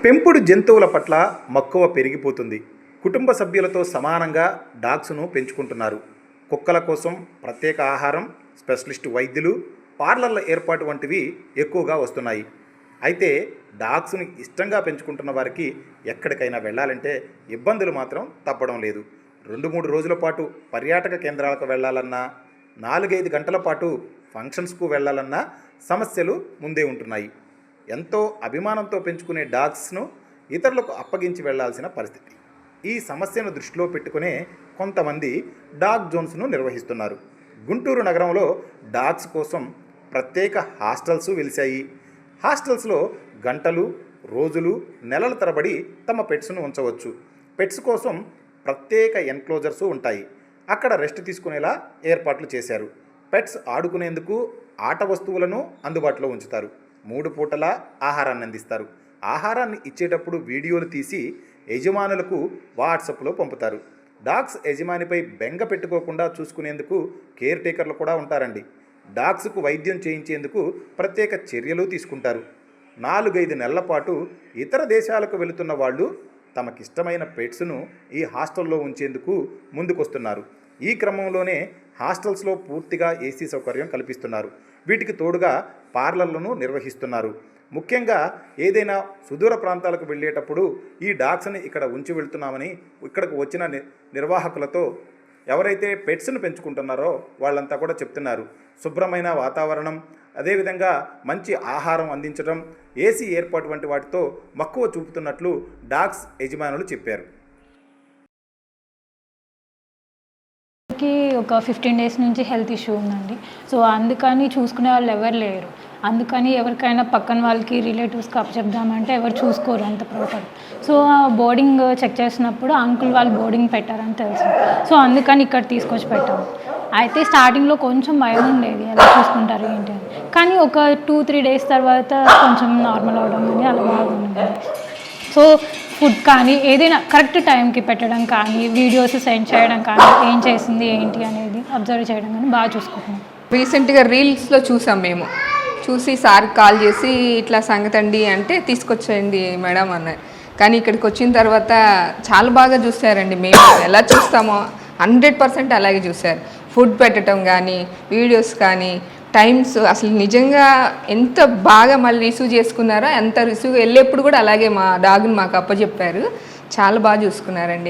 పెంపుడు జంతువుల పట్ల మక్కువ పెరిగిపోతుంది. కుటుంబ సభ్యులతో సమానంగా డాగ్స్ను పెంచుకుంటున్నారు. కుక్కల కోసం ప్రత్యేక ఆహారం, స్పెషలిస్ట్ వైద్యులు, పార్లర్ల ఏర్పాటు వంటివి ఎక్కువగా వస్తున్నాయి. అయితే డాగ్స్ని ఇష్టంగా పెంచుకుంటున్న వారికి ఎక్కడికైనా వెళ్ళాలంటే ఇబ్బందులు మాత్రం తప్పడం లేదు. 2-3 రోజుల పాటు పర్యాటక కేంద్రాలకు వెళ్ళాలన్నా, 4-5 గంటల పాటు ఫంక్షన్స్కు వెళ్ళాలన్నా సమస్యలు ముందే ఉంటున్నాయి. ఎంతో అభిమానంతో పెంచుకునే డాగ్స్ను ఇతరులకు అప్పగించి వెళ్లాల్సిన పరిస్థితి. ఈ సమస్యను దృష్టిలో పెట్టుకునే కొంతమంది డాగ్ జోన్స్ను నిర్వహిస్తున్నారు. గుంటూరు నగరంలో డాగ్స్ కోసం ప్రత్యేక హాస్టల్స్ వెలిశాయి. హాస్టల్స్లో గంటలు, రోజులు, నెలల తరబడి తమ పెట్స్ను ఉంచవచ్చు. పెట్స్ కోసం ప్రత్యేక ఎన్క్లోజర్స్ ఉంటాయి. అక్కడ రెస్ట్ తీసుకునేలా ఏర్పాట్లు చేశారు. పెట్స్ ఆడుకునేందుకు ఆట వస్తువులను అందుబాటులో ఉంచుతారు. 3 పూటల ఆహారాన్ని అందిస్తారు. ఆహారాన్ని ఇచ్చేటప్పుడు వీడియోలు తీసి యజమానులకు వాట్సాప్లో పంపుతారు. డాగ్స్ యజమానిపై బెంగ పెట్టుకోకుండా చూసుకునేందుకు కేర్ టేకర్లు కూడా ఉంటారండి. డాగ్స్కు వైద్యం చేయించేందుకు ప్రత్యేక చర్యలు తీసుకుంటారు. 4-5 నెలల పాటు ఇతర దేశాలకు వెళుతున్న వాళ్ళు తమకిష్టమైన పెట్స్ను ఈ హాస్టల్లో ఉంచేందుకు ముందుకొస్తున్నారు. ఈ క్రమంలోనే హాస్టల్స్లో పూర్తిగా ఏసీ సౌకర్యం కల్పిస్తున్నారు. వీటికి తోడుగా పార్లర్లను నిర్వహిస్తున్నారు. ముఖ్యంగా ఏదైనా సుదూర ప్రాంతాలకు వెళ్ళేటప్పుడు ఈ డాగ్స్ని ఇక్కడ ఉంచి వెళ్తున్నామని ఇక్కడికి వచ్చిన నిర్వాహకులతో ఎవరైతే పెట్స్ను పెంచుకుంటున్నారో వాళ్ళంతా కూడా చెప్తున్నారు. శుభ్రమైన వాతావరణం, అదేవిధంగా మంచి ఆహారం అందించడం, ఏసీ ఏర్పాటు వంటి వాటితో మక్కువ చూపుతున్నట్లు డాగ్స్ యజమానులు చెప్పారు. ఒక 15 డేస్ నుంచి హెల్త్ ఇష్యూ ఉందండి. సో అందుకని చూసుకునే వాళ్ళు ఎవరు లేరు. అందుకని ఎవరికైనా పక్కన వాళ్ళకి రిలేటివ్స్కి అప్పచెప్దామంటే ఎవరు చూసుకోరు అంత ప్రాపర్. సో బోర్డింగ్ చెక్ చేసినప్పుడు అంకుల్ వాళ్ళు బోర్డింగ్ పెట్టారని తెలుసు. సో అందుకని ఇక్కడ తీసుకొచ్చి పెట్టాము. అయితే స్టార్టింగ్లో కొంచెం భయం ఉండేది, ఎలా చూసుకుంటారు ఏంటి అని. కానీ ఒక 2-3 డేస్ తర్వాత కొంచెం నార్మల్ అవడం అని అలా బాగుంది. సో ఫుడ్ కానీ ఏదైనా కరెక్ట్ టైంకి పెట్టడం కానీ, వీడియోస్ సెండ్ చేయడం కానీ, ఏం చేసింది ఏంటి అనేది అబ్జర్వ్ చేయడం కానీ బాగా చూసుకుంటున్నాం. రీసెంట్గా రీల్స్లో చూసాం. మేము చూసి సార్కి కాల్ చేసి ఇట్లా సంగతి అండి అంటే తీసుకొచ్చేయండి మేడం అన్నారు. కానీ ఇక్కడికి వచ్చిన తర్వాత చాలా బాగా చూసారండి. మేము ఎలా చూస్తామో 100% అలాగే చూశారు. ఫుడ్ పెట్టడం కానీ, వీడియోస్ కానీ, టైమ్స్ అసలు నిజంగా ఎంత బాగా మళ్ళీ రిసీవ్ చేసుకున్నారో, ఎంత రిసీవ్ వెళ్ళేప్పుడు కూడా అలాగే మా డాగ్ని మాకు అప్పచెప్పారు. చాలా బాగా చూసుకున్నారండి.